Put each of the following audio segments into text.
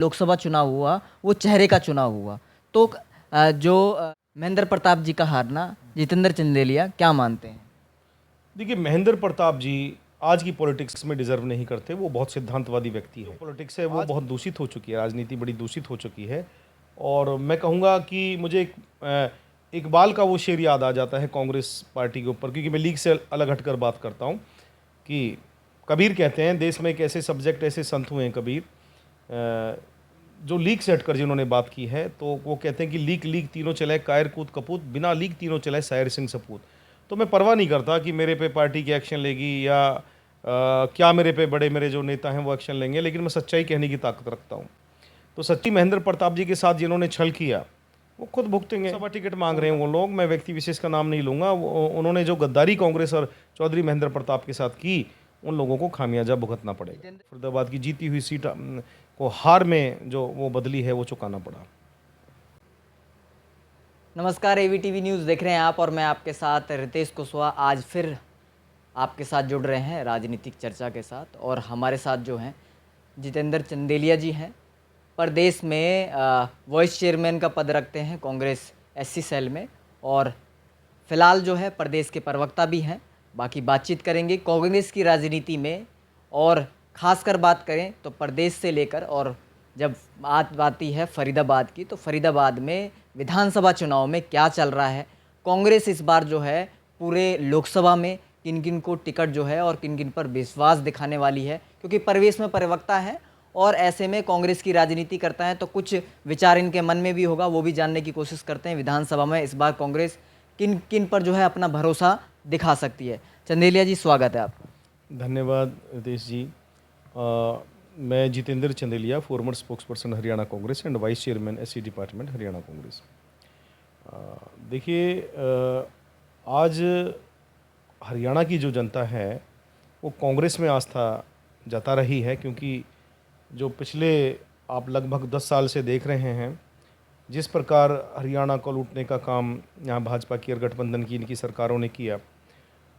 लोकसभा चुनाव हुआ वो चेहरे का चुनाव हुआ। तो महेंद्र प्रताप जी का हारना, जितेंद्र चंदेलिया क्या मानते हैं? देखिए, महेंद्र प्रताप जी आज की पॉलिटिक्स में डिजर्व नहीं करते। वो बहुत सिद्धांतवादी व्यक्ति है। पॉलिटिक्स है वो बहुत दूषित हो चुकी है, राजनीति बड़ी दूषित हो चुकी है। और मैं कहूँगा कि मुझे इकबाल का वो शेर याद आ जाता है कांग्रेस पार्टी के ऊपर, क्योंकि मैं लीग से अलग हटकर बात करता हूँ। कि कबीर कहते हैं, देश में एक ऐसे सब्जेक्ट ऐसे संत हुए हैं कबीर, जो लीग से हटकर जिन्होंने बात की है, तो वो कहते हैं कि लीग लीग तीनों चले कायर कूद कपूत, बिना लीग तीनों चले शायर सिंह सपूत। तो मैं परवाह नहीं करता कि मेरे पे पार्टी की एक्शन लेगी या क्या मेरे पे बड़े मेरे जो नेता हैं वो एक्शन लेंगे, लेकिन मैं सच्चाई कहने की ताकत रखता हूँ। तो सच्ची महेंद्र प्रताप जी के साथ जिन्होंने छल किया वो खुद भुगतेंगे। सभा टिकट मांग रहे हैं वो लोग, मैं व्यक्ति विशेष का नाम नहीं लूँगा। उन्होंने जो गद्दारी कांग्रेस और चौधरी महेंद्र प्रताप के साथ की, उन लोगों को खामियाजा भुगतना पड़ेगा। फरीदाबाद की जीती हुई सीट को हार में जो वो बदली है वो चुकाना पड़ा। नमस्कार, एवीटीवी न्यूज़ देख रहे हैं आप और मैं आपके साथ रितेश कुशवाहा। आज फिर आपके साथ जुड़ रहे हैं राजनीतिक चर्चा के साथ, और हमारे साथ जो हैं जितेंद्र चंदेलिया जी हैं। प्रदेश में वाइस चेयरमैन का पद रखते हैं कांग्रेस एससी सेल में, और फिलहाल जो है प्रदेश के प्रवक्ता भी हैं। बाकी बातचीत करेंगे कांग्रेस की राजनीति में, और ख़ासकर बात करें तो प्रदेश से लेकर, और जब बात आती है फरीदाबाद की, तो फरीदाबाद में विधानसभा चुनाव में क्या चल रहा है। कांग्रेस इस बार जो है पूरे लोकसभा में किन किन को टिकट जो है और किन किन पर विश्वास दिखाने वाली है, क्योंकि प्रदेश में प्रवक्ता है और ऐसे में कांग्रेस की राजनीति करता है, तो कुछ विचार इनके मन में भी होगा, वो भी जानने की कोशिश करते हैं। विधानसभा में इस बार कांग्रेस किन किन पर जो है अपना भरोसा दिखा सकती है। चंदेलिया जी, स्वागत है आपका। धन्यवाद रितेश जी। मैं Jitendra Chandelia, farmer spokesperson Haryana Congress and vice chairman SC department Haryana Congress. देखिए, आज हरियाणा की जो जनता है वो कांग्रेस में आस्था जता रही है, क्योंकि जो पिछले आप लगभग 10 साल से देख रहे हैं जिस प्रकार हरियाणा को लूटने का काम यहाँ भाजपा की और गठबंधन की इनकी सरकारों ने किया,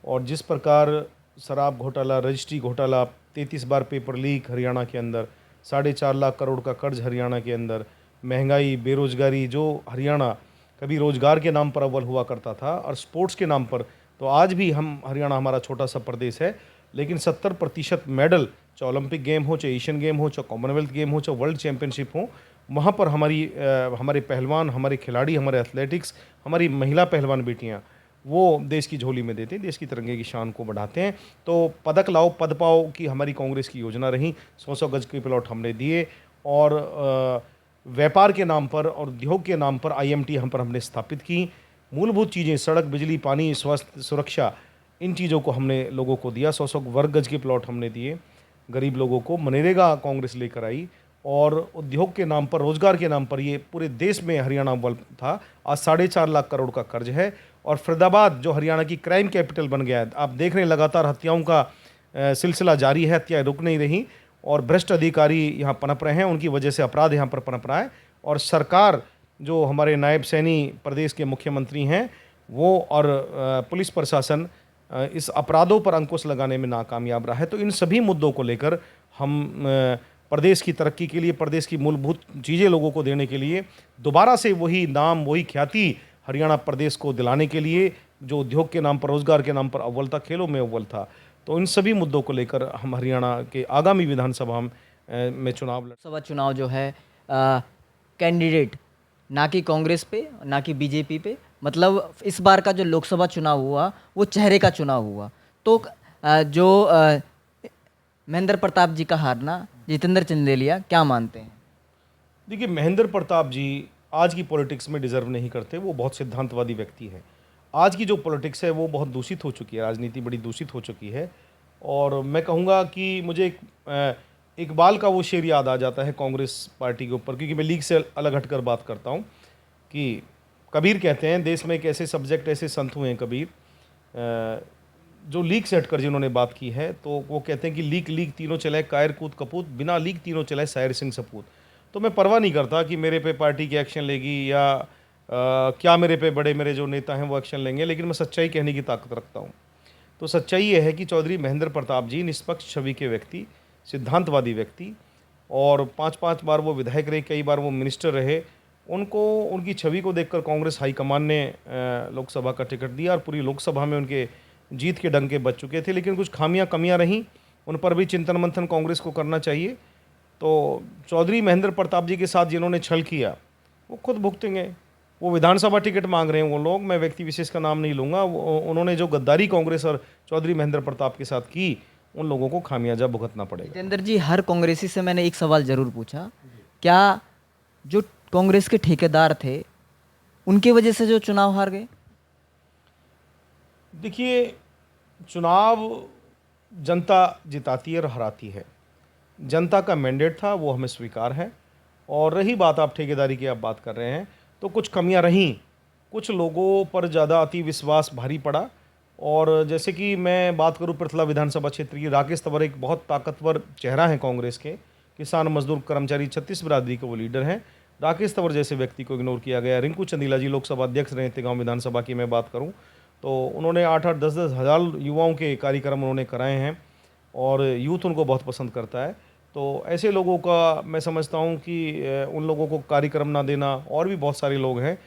और जिस प्रकार शराब घोटाला, रजिस्ट्री घोटाला, 33 बार पेपर लीक हरियाणा के अंदर, 4.5 लाख करोड़ का कर्ज हरियाणा के अंदर, महंगाई, बेरोजगारी, जो हरियाणा कभी रोजगार के नाम पर अव्वल हुआ करता था और स्पोर्ट्स के नाम पर, तो आज भी हम हरियाणा हमारा छोटा सा प्रदेश है, लेकिन 70% मेडल, चाहे ओलंपिक गेम हो, चाहे एशियन गेम हो, चाहे कॉमनवेल्थ गेम हो, चाहे वर्ल्ड चैंपियनशिप हो, वहाँ पर हमारे पहलवान, हमारे खिलाड़ी, हमारे एथलेटिक्स, हमारी महिला पहलवान बेटियाँ वो देश की झोली में देते हैं, देश की तिरंगे की शान को बढ़ाते हैं। तो पदक लाओ पद पाओ की हमारी कांग्रेस की योजना रही। 100-100 गज के प्लॉट हमने दिए, और व्यापार के नाम पर और उद्योग के नाम पर आईएमटी हम पर हमने स्थापित की। मूलभूत चीज़ें, सड़क, बिजली, पानी, स्वास्थ्य, सुरक्षा, इन चीज़ों को हमने लोगों को दिया। 100-100 वर्ग गज के प्लॉट हमने दिए गरीब लोगों को। मनरेगा कांग्रेस लेकर आई, और उद्योग के नाम पर, रोजगार के नाम पर ये पूरे देश में हरियाणा अव्वल था। आज 4.5 लाख करोड़ का कर्ज है, और फरीदाबाद जो हरियाणा की क्राइम कैपिटल बन गया है। आप देख रहे हैं लगातार हत्याओं का सिलसिला जारी है, हत्याएं रुक नहीं रही, और भ्रष्ट अधिकारी यहाँ पनप रहे हैं, उनकी वजह से अपराध यहाँ पर पनप रहा है। और सरकार, जो हमारे नायब सैनी प्रदेश के मुख्यमंत्री हैं, वो और पुलिस प्रशासन इस अपराधों पर अंकुश लगाने में नाकामयाब रहा है। तो इन सभी मुद्दों को लेकर हम प्रदेश की तरक्की के लिए, प्रदेश की मूलभूत चीज़ें लोगों को देने के लिए, दोबारा से वही नाम, वही ख्याति हरियाणा प्रदेश को दिलाने के लिए, जो उद्योग के नाम पर, रोजगार के नाम पर अव्वल था, खेलों में अव्वल था, तो इन सभी मुद्दों को लेकर हम हरियाणा के आगामी विधानसभा में लोकसभा चुनाव जो है कैंडिडेट ना कि कांग्रेस पे ना कि बीजेपी पे, मतलब इस बार का जो लोकसभा चुनाव हुआ वो चेहरे का चुनाव हुआ। तो महेंद्र प्रताप जी का हारना, जितेंद्र चंदेलिया क्या मानते हैं? देखिए, महेंद्र प्रताप जी आज की पॉलिटिक्स में डिजर्व नहीं करते। वो बहुत सिद्धांतवादी व्यक्ति हैं। आज की जो पॉलिटिक्स है वो बहुत दूषित हो चुकी है, राजनीति बड़ी दूषित हो चुकी है। और मैं कहूँगा कि मुझे इकबाल का वो शेर याद आ जाता है कांग्रेस पार्टी के ऊपर, क्योंकि मैं लीग से अलग हटकर बात करता हूँ। कि कबीर कहते हैं, देश में एक ऐसे सब्जेक्ट ऐसे संत हुए हैं कबीर, जो लीग से हटकर जिन्होंने बात की है, तो वो कहते हैं कि लीग लीग तीनों चले कायर कूद कपूत, बिना लीग तीनों चले शायर सिंह सपूत। तो मैं परवाह नहीं करता कि मेरे पे पार्टी की एक्शन लेगी या क्या मेरे पे बड़े मेरे जो नेता हैं वो एक्शन लेंगे, लेकिन मैं सच्चाई कहने की ताकत रखता हूँ। तो सच्चाई ये है कि चौधरी महेंद्र प्रताप जी निष्पक्ष छवि के व्यक्ति, सिद्धांतवादी व्यक्ति, और 5-5 बार वो विधायक रहे, कई बार वो मिनिस्टर रहे। उनको उनकी छवि को देखकर कांग्रेस हाईकमान ने लोकसभा का टिकट दिया और पूरी लोकसभा में उनके जीत के डंके बज चुके थे। लेकिन कुछ खामियां कमियां रहीं, उन पर भी चिंतन मंथन कांग्रेस को करना चाहिए। तो चौधरी महेंद्र प्रताप जी के साथ जिन्होंने छल किया वो खुद भुगतेंगे। वो विधानसभा टिकट मांग रहे हैं वो लोग, मैं व्यक्ति विशेष का नाम नहीं लूँगा। उन्होंने जो गद्दारी कांग्रेस और चौधरी महेंद्र प्रताप के साथ की, उन लोगों को खामियाजा भुगतना पड़ेगा। जितेंद्र जी, हर कांग्रेसी से मैंने एक सवाल जरूर पूछा, क्या जो कांग्रेस के ठेकेदार थे उनकी वजह से जो चुनाव हार गए? देखिए, चुनाव जनता जिताती है और हराती है। जनता का मैंडेट था, वो हमें स्वीकार है। और रही बात, आप ठेकेदारी की आप बात कर रहे हैं, तो कुछ कमियां रहीं, कुछ लोगों पर ज़्यादा अति विश्वास भारी पड़ा। और जैसे कि मैं बात करूं पृथला विधानसभा क्षेत्र की, राकेश तंवर एक बहुत ताकतवर चेहरा है कांग्रेस के, किसान मजदूर कर्मचारी 36 बिरादरी के वो लीडर हैं। राकेश तंवर जैसे व्यक्ति को इग्नोर किया गया। रिंकू चंदीला जी लोकसभा अध्यक्ष रहे थे, गाँव विधानसभा की मैं बात करूँ तो उन्होंने 8-8, 10-10 हज़ार युवाओं के कार्यक्रम उन्होंने कराए हैं और यूथ उनको बहुत पसंद करता है। तो ऐसे लोगों का मैं समझता हूं कि उन लोगों को कार्यक्रम ना देना, और भी बहुत सारे लोग हैं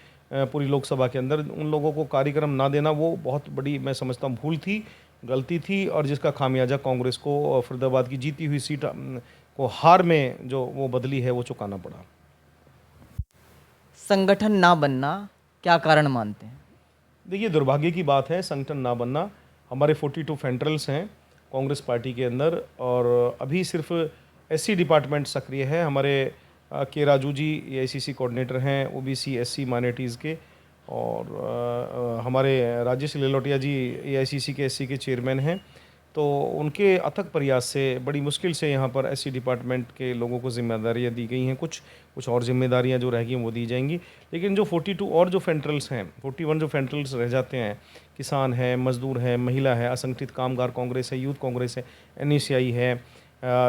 पूरी लोकसभा के अंदर, उन लोगों को कार्यक्रम ना देना वो बहुत बड़ी मैं समझता हूं भूल थी, गलती थी, और जिसका खामियाजा कांग्रेस को फरीदाबाद की जीती हुई सीट को हार में जो वो बदली है वो चुकाना पड़ा। संगठन ना बनना क्या कारण मानते हैं? देखिए, दुर्भाग्य की बात है संगठन ना बनना। हमारे 42 फेडरल्स हैं कांग्रेस पार्टी के अंदर, और अभी सिर्फ एससी डिपार्टमेंट सक्रिय है। हमारे के राजू जी एआईसीसी कोऑर्डिनेटर हैं ओबीसी एससी माइनॉरिटीज़ के, और हमारे राजेश लेलोटिया जी एआईसीसी के एससी के चेयरमैन हैं। तो उनके अथक प्रयास से बड़ी मुश्किल से यहाँ पर एससी डिपार्टमेंट के लोगों को जिम्मेदारियाँ दी गई हैं। कुछ कुछ और जिम्मेदारियाँ जो रहेंगी वो दी जाएंगी। लेकिन जो 42 और जो फेडरल्स हैं, 41 जो फेडरल्स रह जाते हैं, किसान है, मजदूर है, महिला है, असंगठित कामगार कांग्रेस है, यूथ कांग्रेस है, एनईसीआई है,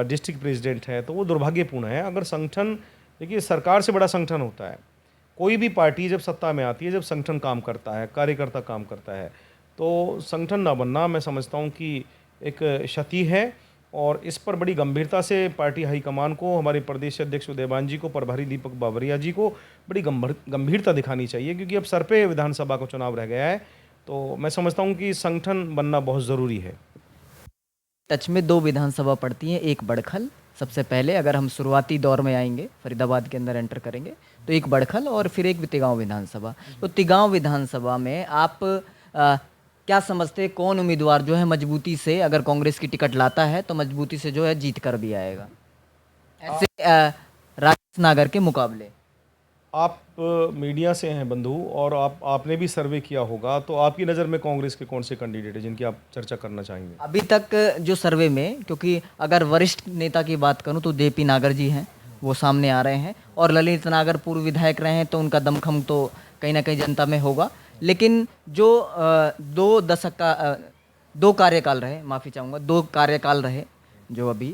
डिस्ट्रिक्ट प्रेसिडेंट है, तो वो दुर्भाग्यपूर्ण है। अगर संगठन, देखिए सरकार से बड़ा संगठन होता है। कोई भी पार्टी जब सत्ता में आती है, जब संगठन काम करता है, कार्यकर्ता काम करता है, तो संगठन ना बनना मैं समझता हूँ कि एक क्षति है। और इस पर बड़ी गंभीरता से पार्टी हाईकमान को, हमारे प्रदेश अध्यक्ष उदयभान जी को, प्रभारी दीपक बावरिया जी को बड़ी गंभीरता दिखानी चाहिए, क्योंकि अब सर पे विधानसभा का चुनाव रह गया है। तो मैं समझता हूँ कि संगठन बनना बहुत ज़रूरी है। टच में 2 विधानसभा पड़ती हैं, एक बड़खल सबसे पहले, अगर हम शुरुआती दौर में आएंगे फरीदाबाद के अंदर एंटर करेंगे तो एक बड़खल और फिर एक तिगांव विधानसभा। तो तिगांव विधानसभा में आप क्या समझते हैं, कौन उम्मीदवार जो है मजबूती से, अगर कांग्रेस की टिकट लाता है तो मजबूती से जो है जीत कर भी आएगा ऐसे राजेश नागर के मुकाबले? आप मीडिया से हैं बंधु, और आपने भी सर्वे किया होगा, तो आपकी नज़र में कांग्रेस के कौन से कैंडिडेट हैं जिनकी आप चर्चा करना चाहेंगे? अभी तक जो सर्वे में, क्योंकि अगर वरिष्ठ नेता की बात करूं तो जेपी नागर जी हैं, वो सामने आ रहे हैं, और ललित नागर पूर्व विधायक रहे हैं, तो उनका दमखम तो कहीं ना कहीं जनता में होगा। लेकिन जो 2 दशक का 2 कार्यकाल रहे, माफ़ी चाहूँगा, 2 कार्यकाल रहे जो अभी,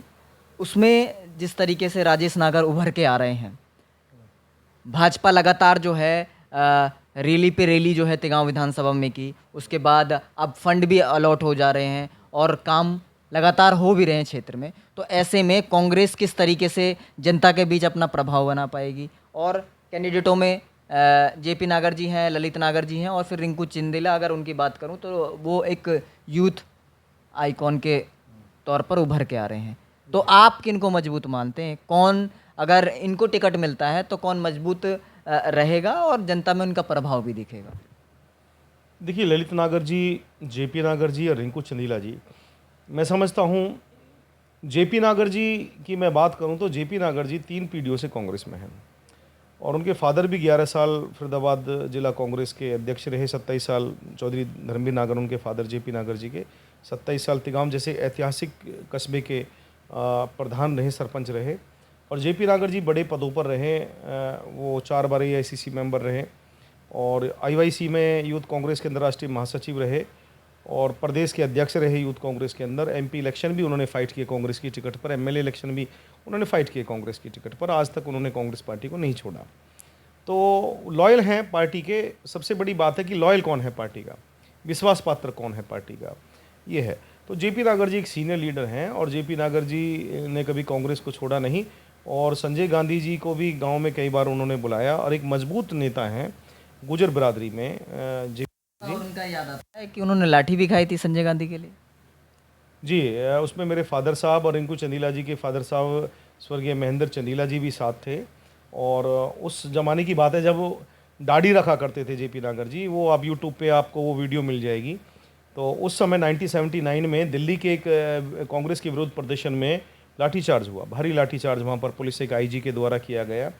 उसमें जिस तरीके से राजेश नागर उभर के आ रहे हैं, भाजपा लगातार जो है रैली पे रैली जो है तिगांव विधानसभा में की, उसके बाद अब फंड भी अलॉट हो जा रहे हैं और काम लगातार हो भी रहे हैं क्षेत्र में। तो ऐसे में कांग्रेस किस तरीके से जनता के बीच अपना प्रभाव बना पाएगी? और कैंडिडेटों में जेपी नागर जी हैं, ललित नागर जी हैं, और फिर रिंकू चिंदेला, अगर उनकी बात करूं तो वो एक यूथ आइकॉन के तौर पर उभर के आ रहे हैं। तो आप किनको मजबूत मानते हैं? कौन, अगर इनको टिकट मिलता है तो कौन मजबूत रहेगा और जनता में उनका प्रभाव भी दिखेगा? देखिए, ललित नागर जी, जेपी नागर जी और रिंकू चंदीला जी, मैं समझता हूँ जेपी नागर जी की मैं बात करूँ तो जेपी नागर जी 3 पीढ़ियों से कांग्रेस में हैं, और उनके फादर भी 11 साल फरीदाबाद जिला कांग्रेस के अध्यक्ष रहे, 27 साल चौधरी धर्मवीर नागर उनके फादर जेपी नागर जी के, 27 साल तिगांव जैसे ऐतिहासिक कस्बे के प्रधान रहे, सरपंच रहे। और जेपी नागर जी बड़े पदों पर रहे, वो 4 बार एआईसीसी मेंबर रहे, और आईवाईसी में यूथ कांग्रेस के अंदर राष्ट्रीय महासचिव रहे, और प्रदेश के अध्यक्ष रहे यूथ कांग्रेस के अंदर। एमपी इलेक्शन भी उन्होंने फाइट किए कांग्रेस की टिकट पर, एमएलए इलेक्शन भी उन्होंने फाइट किए कांग्रेस की टिकट पर। आज तक उन्होंने कांग्रेस पार्टी को नहीं छोड़ा। तो लॉयल हैं पार्टी के। सबसे बड़ी बात है कि लॉयल कौन है पार्टी का, विश्वास पात्र कौन है पार्टी का, ये है। तो जेपी नागर जी एक सीनियर लीडर हैं, और जेपी नागर जी ने कभी कांग्रेस को छोड़ा नहीं। और संजय गांधी जी को भी गांव में कई बार उन्होंने बुलाया, और एक मजबूत नेता हैं गुजर बिरादरी में जी। और उनका याद आता है कि उन्होंने लाठी भी खाई थी संजय गांधी के लिए। जी उसमें मेरे फादर साहब और रिंकू चंदीला जी के फादर साहब स्वर्गीय महेंद्र चंदीला जी भी साथ थे। और उस ज़माने की बात है जब वो दाढ़ी रखा करते थे जेपी नागर जी, वो आप यूट्यूब पे आपको वो वीडियो मिल जाएगी। तो उस समय 1979 में दिल्ली के एक कांग्रेस के विरोध प्रदर्शन में लाठीचार्ज हुआ, भारी लाठीचार्ज वहाँ पर पुलिस एक आईजी के द्वारा किया गया।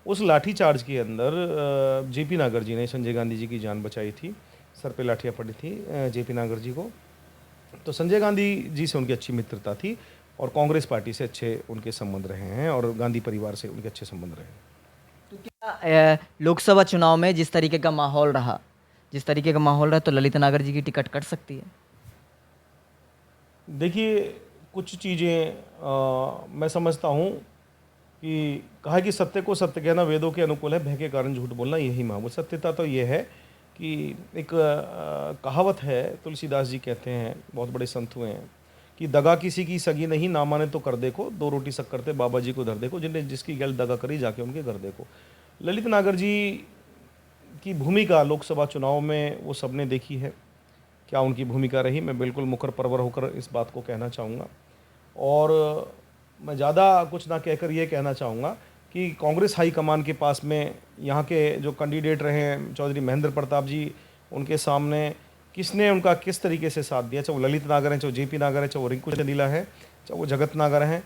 उस लाठीचार्ज के अंदर जेपी नागर जी ने संजय गांधी जी की जान बचाई थी, सर पे लाठियाँ पड़ी थी जेपी नागर जी को। तो संजय गांधी जी से उनकी अच्छी मित्रता थी, और कांग्रेस पार्टी से अच्छे उनके संबंध रहे हैं, और गांधी परिवार से उनके अच्छे संबंध रहे हैं। तो क्या लोकसभा चुनाव में जिस तरीके का माहौल रहा, तो ललित नागर जी की टिकट कट सकती है? देखिए, कुछ चीज़ें मैं समझता हूँ कि कहा कि सत्य को सत्य कहना वेदों के अनुकूल है, भय के कारण झूठ बोलना यही महामूल। सत्यता तो ये है कि एक कहावत है, तुलसीदास जी कहते हैं, बहुत बड़े संत हुए हैं, कि दगा किसी की सगी नहीं, ना माने तो कर देखो, दो रोटी शक्कर ते बाबा जी को धर देखो, जिनने जिसकी गैल दगा करी जाके उनके घर देखो। ललित नागर जी की भूमिका लोकसभा चुनाव में वो सबने देखी है। क्या उनकी भूमिका रही, मैं बिल्कुल मुखर परवर होकर इस बात को कहना चाहूँगा। और मैं ज़्यादा कुछ ना कहकर ये कहना चाहूँगा कि कांग्रेस हाईकमान के पास में यहाँ के जो कैंडिडेट रहे हैं चौधरी महेंद्र प्रताप जी, उनके सामने किसने उनका किस तरीके से साथ दिया, चाहे वो ललित नागर हैं, चाहे जेपी नागर है, चाहे वो रिंकू चंदीला है, चाहे वो जगत नागर हैं,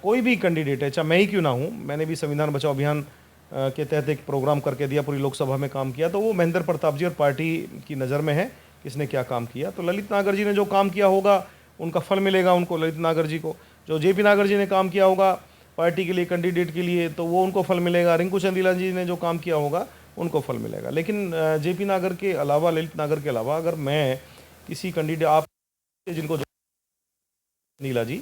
कोई भी कैंडिडेट है, चाहे मैं ही क्यों ना हूँ। मैंने भी संविधान बचाओ अभियान के तहत एक प्रोग्राम करके दिया, पूरी लोकसभा में काम किया, तो वो महेंद्र प्रताप जी और पार्टी की नज़र में है किसने क्या काम किया। तो ललित नागर जी ने जो काम किया होगा उनका फल मिलेगा उनको, ललित नागर जी को। जो जेपी नागर जी ने काम किया होगा पार्टी के लिए, कैंडिडेट के लिए, तो वो उनको फल मिलेगा। रिंकू चंदीला जी ने जो काम किया होगा उनको फल मिलेगा। लेकिन जेपी नागर के अलावा, ललित नागर के अलावा, अगर मैं किसी कैंडिडेट, आप जिनको नीला जी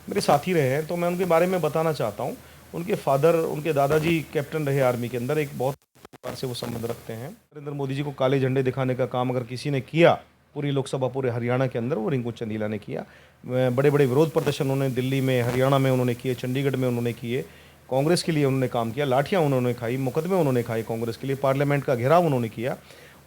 मेरे साथी रहे हैं, तो मैं उनके बारे में बताना चाहता हूँ। उनके फादर, उनके दादाजी कैप्टन रहे आर्मी के अंदर, एक बहुत परिवार से वो संबंध रखते हैं। नरेंद्र मोदी जी को काले झंडे दिखाने का काम अगर किसी ने किया पूरी लोकसभा, पूरे हरियाणा के अंदर, वो रिंकू चंदीला ने किया। बड़े बड़े विरोध प्रदर्शन उन्होंने दिल्ली में, हरियाणा में उन्होंने किए, चंडीगढ़ में उन्होंने किए, कांग्रेस के लिए उन्होंने काम किया, लाठियाँ उन्होंने खाई, मुकदमे उन्होंने खाए कांग्रेस के लिए, पार्लियामेंट का घेराव उन्होंने किया।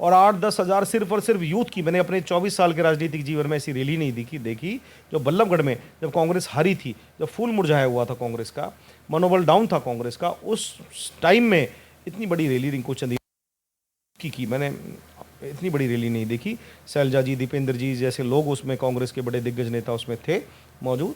और 8-10 हज़ार सिर्फ और सिर्फ यूथ की, मैंने अपने 24 साल के राजनीतिक जीवन में ऐसी रैली नहीं देखी जो बल्लभगढ़ में, जब कांग्रेस हारी थी, जब फूल मुरझाया हुआ था कांग्रेस का, मनोबल डाउन था कांग्रेस का, उस टाइम में इतनी बड़ी रैली रिंकू चंदीला की मैंने इतनी बड़ी रैली नहीं देखी। शैलजा जी, दीपेंद्र जी जैसे लोग उसमें, कांग्रेस के बड़े दिग्गज नेता उसमें थे मौजूद।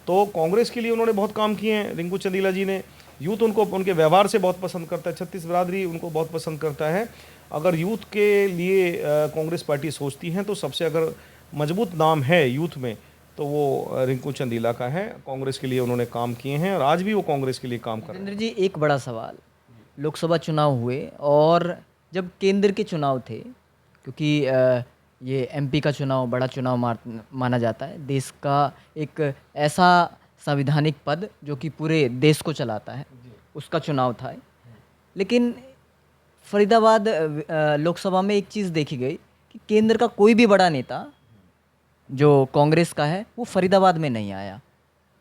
तो कांग्रेस के लिए उन्होंने बहुत काम किए हैं रिंकू चंदीला जी ने। यूथ उनको उनके व्यवहार से बहुत पसंद करता है, छत्तीस बिरादरी उनको बहुत पसंद करता है। अगर यूथ के लिए कांग्रेस पार्टी सोचती है तो सबसे अगर मजबूत नाम है यूथ में तो वो रिंकू चंदीला का है। कांग्रेस के लिए उन्होंने काम किए हैं और आज भी वो कांग्रेस के लिए काम कर रहे हैं। जितेंद्र जी, एक बड़ा सवाल, लोकसभा चुनाव हुए और जब केंद्र के चुनाव थे, क्योंकि ये एमपी का चुनाव बड़ा चुनाव माना जाता है, देश का एक ऐसा संवैधानिक पद जो कि पूरे देश को चलाता है, उसका चुनाव था। लेकिन फरीदाबाद लोकसभा में एक चीज़ देखी गई कि केंद्र का कोई भी बड़ा नेता जो कांग्रेस का है वो फरीदाबाद में नहीं आया।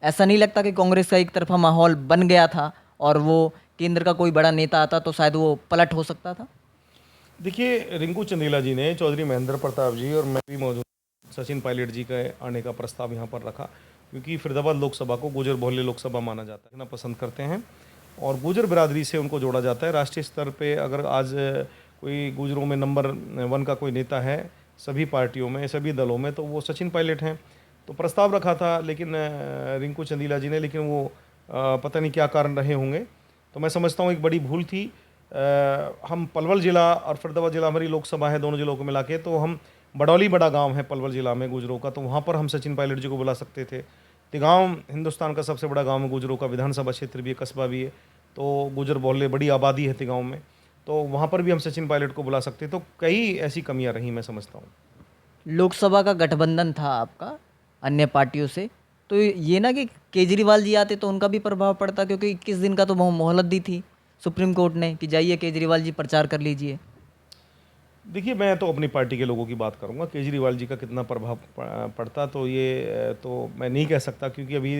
ऐसा नहीं लगता कि कांग्रेस का एक तरफा माहौल बन गया था और वो केंद्र का कोई बड़ा नेता आता तो शायद वो पलट हो सकता था? देखिए, रिंकू चंदीला जी ने, चौधरी महेंद्र प्रताप जी और मैं भी मौजूद, सचिन पायलट जी के आने का प्रस्ताव यहाँ पर रखा, क्योंकि फरीदाबाद लोकसभा को गुजर बहुल्य लोकसभा माना जाता है ना, पसंद करते हैं, और गुजर बिरादरी से उनको जोड़ा जाता है। राष्ट्रीय स्तर पे अगर आज कोई गुजरों में नंबर 1 का कोई नेता है सभी पार्टियों में, सभी दलों में, तो वो सचिन पायलट हैं। तो प्रस्ताव रखा था लेकिन रिंकू चंदीला जी ने, लेकिन वो पता नहीं क्या कारण रहे होंगे। तो मैं समझता हूँ एक बड़ी भूल थी। हम पलवल ज़िला और फरीदाबाद ज़िला, हमारी लोकसभा है दोनों ज़िलों को मिला के, तो हम बडौली बड़ा गांव है पलवल ज़िला में गुजरों का, तो वहाँ पर हम सचिन पायलट जी को बुला सकते थे। तिगांव हिंदुस्तान का सबसे बड़ा गांव है गुजरों का, विधानसभा क्षेत्र भी है, कस्बा भी है, तो गुजर बहुल्य बड़ी आबादी है तिगांव में, तो वहाँ पर भी हम सचिन पायलट को बुला सकते। तो कई ऐसी कमियाँ रहीं, मैं समझता हूँ। लोकसभा का गठबंधन था आपका अन्य पार्टियों से, तो ये ना कि केजरीवाल जी आते तो उनका भी प्रभाव पड़ता, क्योंकि 21 दिन का तो मोहलत दी थी सुप्रीम कोर्ट ने कि जाइए केजरीवाल जी प्रचार कर लीजिए। देखिए, मैं तो अपनी पार्टी के लोगों की बात करूंगा, केजरीवाल जी का कितना प्रभाव पड़ता तो ये तो मैं नहीं कह सकता, क्योंकि अभी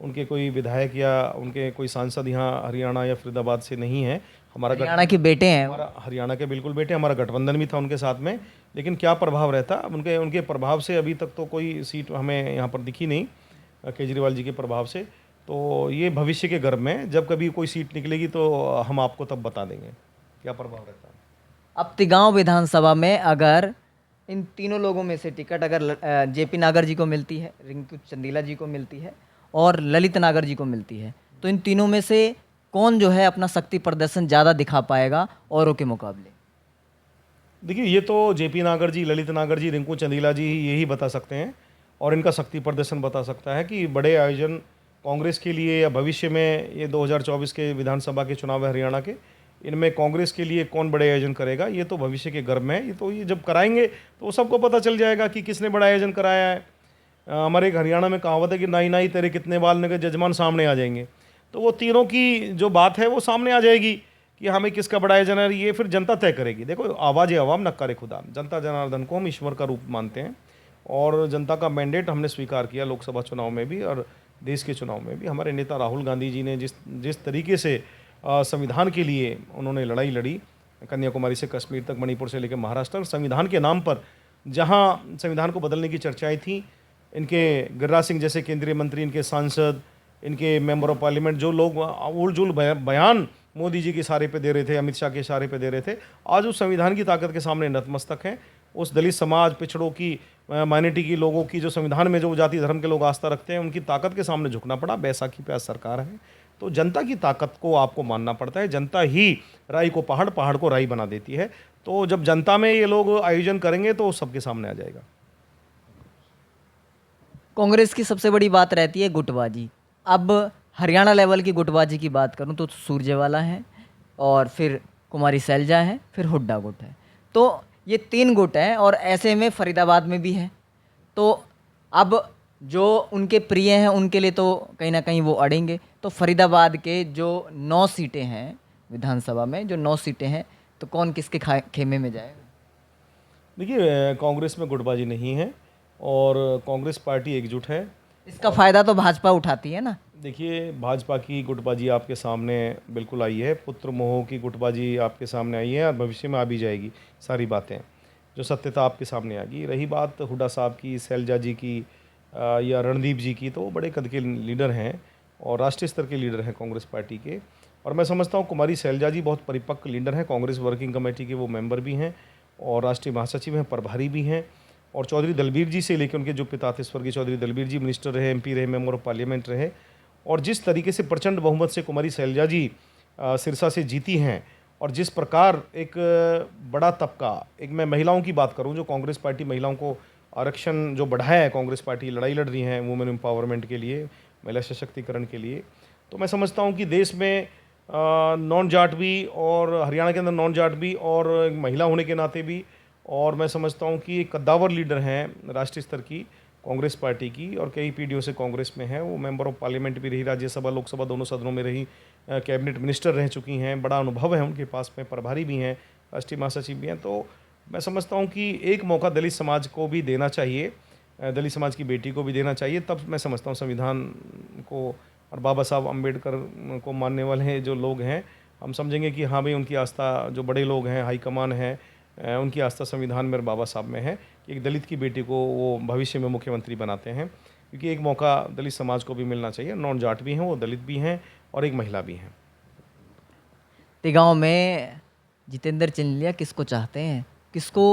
उनके कोई विधायक या उनके कोई सांसद यहाँ हरियाणा या फरीदाबाद से नहीं है। हरियाणा के बेटे हैं वो। हमारा हरियाणा के बिल्कुल बेटे, हमारा गठबंधन भी था उनके साथ में, लेकिन क्या प्रभाव रहता अब उनके उनके प्रभाव से अभी तक तो कोई सीट हमें यहाँ पर दिखी नहीं, केजरीवाल जी के प्रभाव से। तो ये भविष्य के गर्भ में जब कभी कोई सीट निकलेगी तो हम आपको तब बता देंगे क्या प्रभाव रहता है। अब तिगांव विधानसभा में अगर इन तीनों लोगों में से टिकट अगर जेपी नागर जी को मिलती है, रिंकू चंदीला जी को मिलती है और ललित नागर जी को मिलती है, तो इन तीनों में से कौन जो है अपना शक्ति प्रदर्शन ज़्यादा दिखा पाएगा औरों के मुकाबले? देखिए, ये तो जेपी नागर जी, ललित नागर जी, रिंकू चंदीला जी यही बता सकते हैं और इनका शक्ति प्रदर्शन बता सकता है कि बड़े आयोजन कांग्रेस के लिए या भविष्य में ये 2024 के विधानसभा के चुनाव है हरियाणा के, इनमें कांग्रेस के लिए कौन बड़े आयोजन करेगा, ये तो भविष्य के गर्भ में है। ये जब कराएंगे तो सबको पता चल जाएगा कि किसने बड़ा आयोजन कराया है। हमारे एक हरियाणा में कहावत है कि नाई नाई तेरे कितने बाल ने के जजमान सामने आ जाएंगे। तो वो तीनों की जो बात है वो सामने आ जाएगी कि हमें किसका बड़ा आयोजन है, ये फिर जनता तय करेगी। देखो, आवाज़ अवाम नक्कारे खुदा, जनता जनार्दन को हम ईश्वर का रूप मानते हैं और जनता का मैंडेट हमने स्वीकार किया लोकसभा चुनाव में भी और देश के चुनाव में भी। हमारे नेता राहुल गांधी जी ने जिस तरीके से संविधान के लिए उन्होंने लड़ाई लड़ी, कन्याकुमारी से कश्मीर तक, मणिपुर से लेकर महाराष्ट्र, संविधान के नाम पर जहां संविधान को बदलने की चर्चाएं थी, इनके गिरिराज सिंह जैसे केंद्रीय मंत्री, इनके सांसद, इनके मेंबर ऑफ पार्लियामेंट, जो लोग उलझुल बयान मोदी जी के इशारे पे दे रहे थे, अमित शाह के इशारे पे दे रहे थे, आज उस संविधान की ताकत के सामने नतमस्तक हैं। उस दलित समाज, पिछड़ों की, माइनॉरिटी की लोगों की, जो संविधान में जो जाति धर्म के लोग आस्था रखते हैं, उनकी ताकत के सामने झुकना पड़ा। बैसाखी पे आज सरकार है, तो जनता की ताकत को आपको मानना पड़ता है। जनता ही राई को पहाड़, पहाड़ को राई बना देती है। तो जब जनता में ये लोग आयोजन करेंगे तो सबके सामने आ जाएगा। कांग्रेस की सबसे बड़ी बात रहती है गुटबाजी। अब हरियाणा लेवल की गुटबाजी की बात करूं तो सुरजेवाला है और फिर कुमारी सैलजा है, फिर हुड्डा गुट है। तो ये 3 गुट हैं और ऐसे में फरीदाबाद में भी है। तो अब जो उनके प्रिय हैं उनके लिए तो कहीं ना कहीं वो अड़ेंगे। तो फरीदाबाद के जो 9 सीटें हैं विधानसभा में, जो 9 सीटें हैं, तो कौन किसके खेमे में जाएगा? देखिए, कांग्रेस में गुटबाजी नहीं है और कांग्रेस पार्टी एकजुट है। इसका फ़ायदा तो भाजपा उठाती है ना। देखिए, भाजपा की गुटबाजी आपके सामने बिल्कुल आई है, पुत्र मोह की गुटबाजी आपके सामने आई है और भविष्य में आ भी जाएगी। सारी बातें जो सत्यता आपके सामने आएगी। रही बात हुड्डा साहब की, सैलजा जी की या रणदीप जी की, तो वो बड़े कद के लीडर हैं और राष्ट्रीय स्तर के लीडर हैं कांग्रेस पार्टी के। और मैं समझता हूँ कुमारी सैलजा जी बहुत परिपक्व लीडर हैं, कांग्रेस वर्किंग कमेटी के वो मेंबर भी हैं और राष्ट्रीय महासचिव हैं, प्रभारी भी हैं। और चौधरी दलबीर जी से लेकर उनके जो पिता थे स्वर्गीय चौधरी दलबीर जी, मिनिस्टर रहे, एमपी रहे, मेंबर ऑफ पार्लियामेंट रहे। और जिस तरीके से प्रचंड बहुमत से कुमारी सैलजा जी सिरसा से जीती हैं और जिस प्रकार एक बड़ा तबका, एक मैं महिलाओं की बात करूं, जो कांग्रेस पार्टी महिलाओं को आरक्षण जो बढ़ाया है, कांग्रेस पार्टी लड़ाई लड़ रही है वुमेन एम्पावरमेंट के लिए, महिला सशक्तिकरण के लिए। तो मैं समझता हूं कि देश में नॉन जाट भी और हरियाणा के अंदर नॉन जाट भी और महिला होने के नाते भी, और मैं समझता हूं कि एक कद्दावर लीडर हैं राष्ट्रीय स्तर की कांग्रेस पार्टी की और कई पीढ़ियों से कांग्रेस में है। वो मेंबर ऑफ पार्लियामेंट भी रही, राज्यसभा लोकसभा दोनों सदनों में रही, कैबिनेट मिनिस्टर रह चुकी हैं, बड़ा अनुभव है उनके पास में, प्रभारी भी हैं, राष्ट्रीय महासचिव भी हैं। तो मैं समझता हूं कि एक मौका दलित समाज को भी देना चाहिए, दलित समाज की बेटी को भी देना चाहिए। तब मैं समझता हूं संविधान को और बाबा साहब अम्बेडकर को मानने वाले जो लोग हैं, हम समझेंगे कि हाँ भाई, उनकी आस्था, जो बड़े लोग हैं, हाईकमान है, उनकी आस्था संविधान में और बाबा साहब में है कि एक दलित की बेटी को वो भविष्य में मुख्यमंत्री बनाते हैं। क्योंकि एक मौका दलित समाज को भी मिलना चाहिए। नॉन जाट भी हैं, वो दलित भी हैं और एक महिला भी हैं। तिगांव में जितेंद्र चिंदलिया किसको चाहते हैं, किसको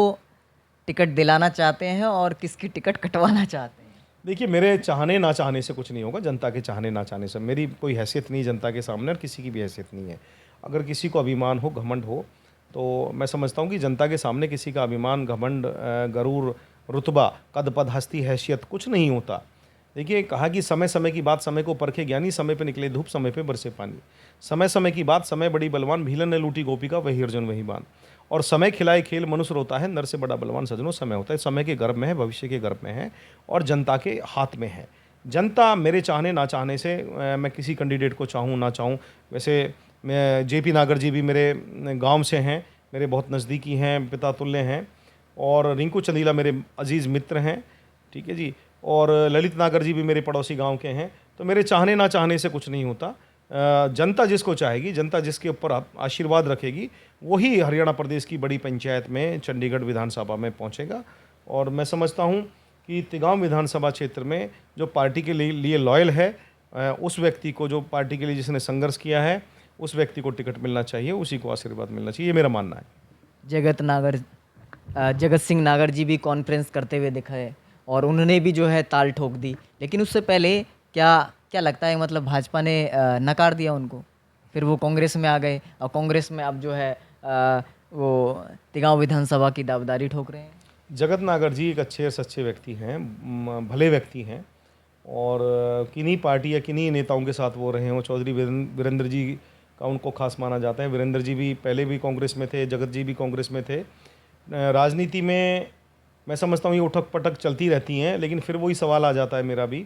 टिकट दिलाना चाहते हैं और किसकी टिकट कटवाना चाहते हैं? देखिए, मेरे चाहने ना चाहने से कुछ नहीं होगा, जनता के चाहने ना चाहने से। मेरी कोई हैसियत नहीं जनता के सामने और किसी की भी हैसियत नहीं है। अगर किसी को अभिमान हो, घमंड हो, तो मैं समझता हूँ कि जनता के सामने किसी का अभिमान, घमंड, गरूर, रुतबा, कद पद, हस्ती, हैसियत कुछ नहीं होता। देखिए, कहा कि समय समय की बात समय को परखे ज्ञानी, समय पे निकले धूप, समय पे बरसे पानी। समय समय की बात, समय बड़ी बलवान, भीलन ने लूटी गोपिका, वही अर्जुन वही बान। और समय खिलाए खेल मनुष्य रोता है, नर से बड़ा बलवान सजनों समय होता है। समय के गर्भ में है, भविष्य के गर्भ में है और जनता के हाथ में है। जनता मेरे चाहने ना चाहने से, मैं किसी कैंडिडेट को चाहूँ ना चाहूँ, वैसे मैं जेपी नागर जी भी मेरे गांव से हैं, मेरे बहुत नज़दीकी हैं, पिता तुल्य हैं। और रिंकू चंदीला मेरे अजीज़ मित्र हैं, ठीक है जी। और ललित नागर जी भी मेरे पड़ोसी गांव के हैं। तो मेरे चाहने ना चाहने से कुछ नहीं होता। जनता जिसको चाहेगी, जनता जिसके ऊपर आशीर्वाद रखेगी, वही हरियाणा प्रदेश की बड़ी पंचायत में चंडीगढ़ विधानसभा में पहुंचेगा। और मैं समझता हूं कि तिगांव विधानसभा क्षेत्र में जो पार्टी के लिए लॉयल है, उस व्यक्ति को, जो पार्टी के लिए जिसने संघर्ष किया है, उस व्यक्ति को टिकट मिलना चाहिए, उसी को आशीर्वाद मिलना चाहिए, ये मेरा मानना है। जगत सिंह नागर जी भी कॉन्फ्रेंस करते हुए दिखाए और उन्होंने भी जो है ताल ठोक दी, लेकिन उससे पहले क्या क्या लगता है, मतलब भाजपा ने नकार दिया उनको, फिर वो कांग्रेस में आ गए और कांग्रेस में अब जो है वो तिगांव विधानसभा की दावेदारी ठोक रहे हैं। जगत नागर जी एक अच्छे और सच्चे व्यक्ति हैं, भले व्यक्ति हैं, और किन्हीं पार्टी या किन्हीं नेताओं के साथ वो रहे हों। चौधरी वीरेंद्र जी का उनको खास माना जाता है। वीरेंद्र जी भी पहले भी कांग्रेस में थे, जगत जी भी कांग्रेस में थे। राजनीति में मैं समझता हूँ ये उठक पटक चलती रहती हैं, लेकिन फिर वही सवाल आ जाता है, मेरा भी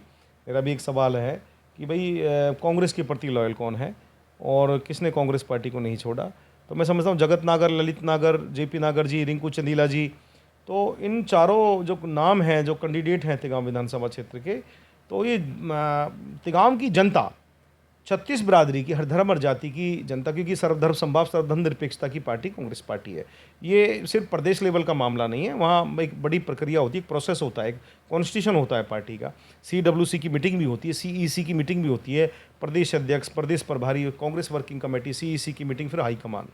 एक सवाल है कि भाई कांग्रेस के प्रति लॉयल कौन है और किसने कांग्रेस पार्टी को नहीं छोड़ा। तो मैं समझता हूँ जगत नागर, ललित नागर, जेपी नागर जी, रिंकू चंदीला जी, तो इन चारों जो नाम हैं, जो कैंडिडेट हैं तिगांव विधानसभा क्षेत्र के, तो ये तिगांव की जनता, 36 बिरादरी की, हर धर्म और जाति की जनता, क्योंकि सर्वधर्म संभाव सर्वधर्म निरपेक्षता की पार्टी कांग्रेस पार्टी है। ये सिर्फ प्रदेश लेवल का मामला नहीं है, वहाँ एक बड़ी प्रक्रिया होती है, एक प्रोसेस होता है, एक कॉन्स्टिट्यूशन होता है पार्टी का। CWC की मीटिंग भी होती है, CEC की मीटिंग भी होती है, प्रदेश अध्यक्ष, प्रदेश प्रभारी, कांग्रेस वर्किंग कमेटी, CEC की मीटिंग, फिर हाईकमान।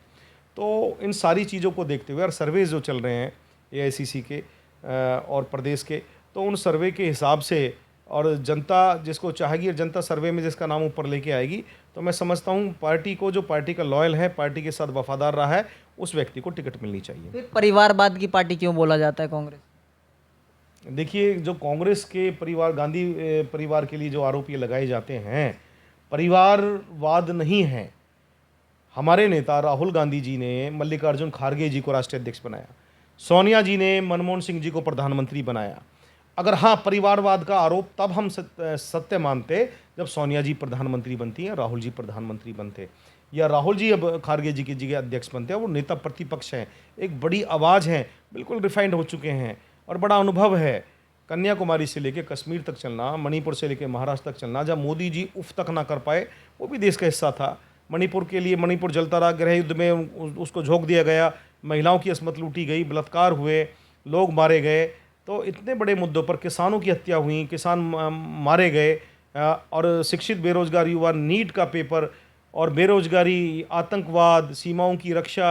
तो इन सारी चीज़ों को देखते हुए और सर्वे जो चल रहे हैं AICC के और प्रदेश के, तो उन सर्वे के हिसाब से, और जनता जिसको चाहेगी और जनता सर्वे में जिसका नाम ऊपर लेके आएगी, तो मैं समझता हूँ पार्टी को, जो पार्टी का लॉयल है, पार्टी के साथ वफादार रहा है, उस व्यक्ति को टिकट मिलनी चाहिए। फिर परिवारवाद की पार्टी क्यों बोला जाता है कांग्रेस? देखिए, जो कांग्रेस के परिवार, गांधी परिवार के लिए जो आरोप ये लगाए जाते हैं, परिवारवाद नहीं है। हमारे नेता राहुल गांधी जी ने मल्लिकार्जुन खड़गे जी को राष्ट्रीय अध्यक्ष बनाया, सोनिया जी ने मनमोहन सिंह जी को प्रधानमंत्री बनाया। अगर हाँ परिवारवाद का आरोप, तब हम सत्य मानते जब सोनिया जी प्रधानमंत्री बनती हैं, राहुल जी प्रधानमंत्री बनते, या राहुल जी अब खड़गे जी की जगह अध्यक्ष बनते हैं। वो नेता प्रतिपक्ष हैं, एक बड़ी आवाज़ हैं, बिल्कुल रिफाइंड हो चुके हैं और बड़ा अनुभव है। कन्याकुमारी से लेकर कश्मीर तक चलना, मणिपुर से लेकर महाराष्ट्र तक चलना, जब मोदी जी उफ तक ना कर पाए, वो भी देश का हिस्सा था। मणिपुर के लिए, मणिपुर जलता रहा, गृह युद्ध में उसको झोंक दिया गया, महिलाओं की असमत लूटी गई, बलात्कार हुए, लोग मारे गए। तो इतने बड़े मुद्दों पर, किसानों की हत्या हुई, किसान मारे गए, और शिक्षित बेरोजगार युवा, नीट का पेपर, और बेरोजगारी, आतंकवाद, सीमाओं की रक्षा,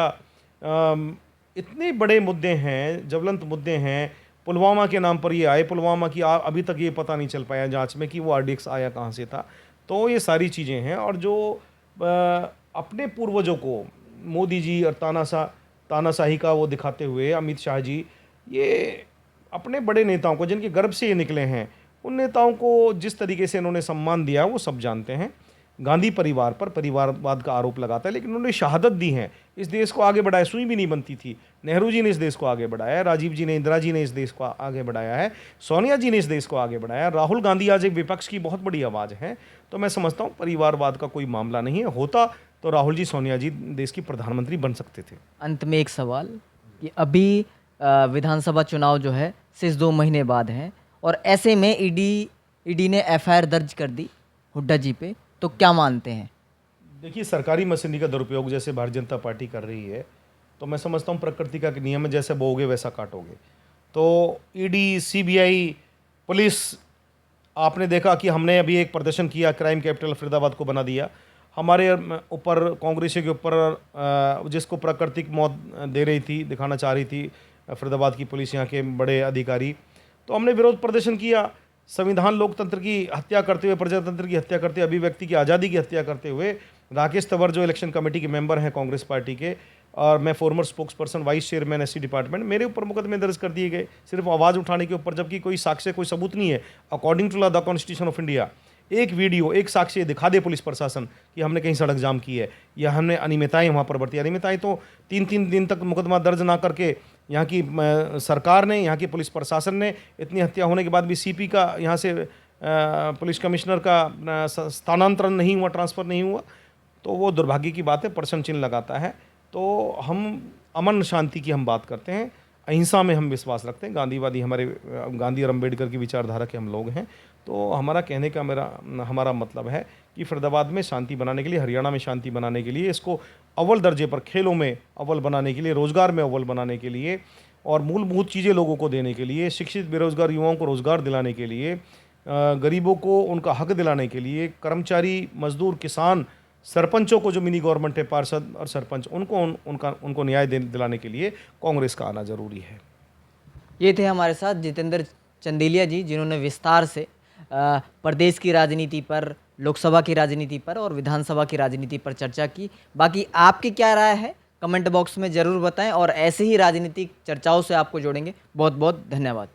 इतने बड़े मुद्दे हैं, ज्वलंत मुद्दे हैं। पुलवामा के नाम पर ये आए, पुलवामा की अभी तक ये पता नहीं चल पाया जांच में कि वो RDX आया कहाँ से था। तो ये सारी चीज़ें हैं, और जो अपने पूर्वजों को मोदी जी और तानाशाही का वो दिखाते हुए अमित शाह जी, ये अपने बड़े नेताओं को, जिनके गर्भ से ये निकले हैं, उन नेताओं को जिस तरीके से इन्होंने सम्मान दिया वो सब जानते हैं। गांधी परिवार पर परिवारवाद का आरोप लगाता है, लेकिन उन्होंने शहादत दी है, इस देश को आगे बढ़ाया। सुई भी नहीं बनती थी, नेहरू जी ने इस देश को आगे बढ़ाया है, राजीव जी ने, इंदिरा जी ने इस देश को आगे बढ़ाया है, सोनिया जी ने इस देश को आगे बढ़ाया। राहुल गांधी आज एक विपक्ष की बहुत बड़ी आवाज़ है। तो मैं समझता हूँ परिवारवाद का कोई मामला नहीं है। होता तो राहुल जी, सोनिया जी देश की प्रधानमंत्री बन सकते थे। अंत में एक सवाल कि अभी विधानसभा चुनाव जो है सिर्फ 2 महीने बाद हैं, और ऐसे में ईडी ने FIR दर्ज कर दी हुड्डा जी पे, तो क्या मानते हैं? देखिए, सरकारी मशीनरी का दुरुपयोग जैसे भारतीय जनता पार्टी कर रही है, तो मैं समझता हूँ प्रकृति का नियम है, जैसे बोओगे वैसा काटोगे। तो ED, CBI, पुलिस, आपने देखा कि हमने अभी एक प्रदर्शन किया, क्राइम कैपिटल फरीदाबाद को बना दिया। हमारे ऊपर, कांग्रेसियों के ऊपर, जिसको प्राकृतिक मौत दे रही थी, दिखाना चाह रही थी फरीदाबाद की पुलिस, यहाँ के बड़े अधिकारी, तो हमने विरोध प्रदर्शन किया। संविधान लोकतंत्र की हत्या करते हुए, प्रजातंत्र की हत्या करते हुए, अभिव्यक्ति की आज़ादी की हत्या करते हुए, राकेश तंवर जो इलेक्शन कमेटी के मेंबर हैं कांग्रेस पार्टी के, और मैं farmer spokes person, vice chairman SC department, मेरे ऊपर मुकदमे दर्ज कर दिए गए सिर्फ आवाज़ उठाने के ऊपर, जबकि कोई साक्ष्य, कोई सबूत नहीं है। According to the constitution of India, एक वीडियो, एक साक्ष्य दिखा दे पुलिस प्रशासन कि हमने कहीं सड़क जाम की है या हमने अनियमितताएं वहाँ पर बरती। अनियमितताएं तो 3-3 दिन तक मुकदमा दर्ज ना करके यहाँ की सरकार ने, यहाँ की पुलिस प्रशासन ने, इतनी हत्या होने के बाद भी CP का, यहाँ से पुलिस कमिश्नर का स्थानांतरण नहीं हुआ, ट्रांसफ़र नहीं हुआ, तो वो दुर्भाग्य की बात है, प्रश्न चिन्ह लगाता है। तो हम अमन शांति की हम बात करते हैं, अहिंसा में हम विश्वास रखते हैं, गांधीवादी, हमारे गांधी और अम्बेडकर की विचारधारा के हम लोग हैं। तो हमारा कहने का हमारा मतलब है कि फरीदाबाद में शांति बनाने के लिए, हरियाणा में शांति बनाने के लिए, इसको अव्वल दर्जे पर खेलों में अव्वल बनाने के लिए, रोज़गार में अव्वल बनाने के लिए और मूलभूत चीज़ें लोगों को देने के लिए, शिक्षित बेरोजगार युवाओं को रोज़गार दिलाने के लिए, गरीबों को उनका हक दिलाने के लिए, कर्मचारी, मजदूर, किसान, सरपंचों को जो मिनी गवर्नमेंट है, पार्षद और सरपंच, उनको न्याय दिलाने के लिए कांग्रेस का आना ज़रूरी है। ये थे हमारे साथ जितेंद्र चंदेलिया जी, जिन्होंने विस्तार से प्रदेश की राजनीति पर, लोकसभा की राजनीति पर और विधानसभा की राजनीति पर चर्चा की। बाकी आपकी क्या राय है कमेंट बॉक्स में ज़रूर बताएं और ऐसे ही राजनीतिक चर्चाओं से आपको जोड़ेंगे। बहुत बहुत धन्यवाद।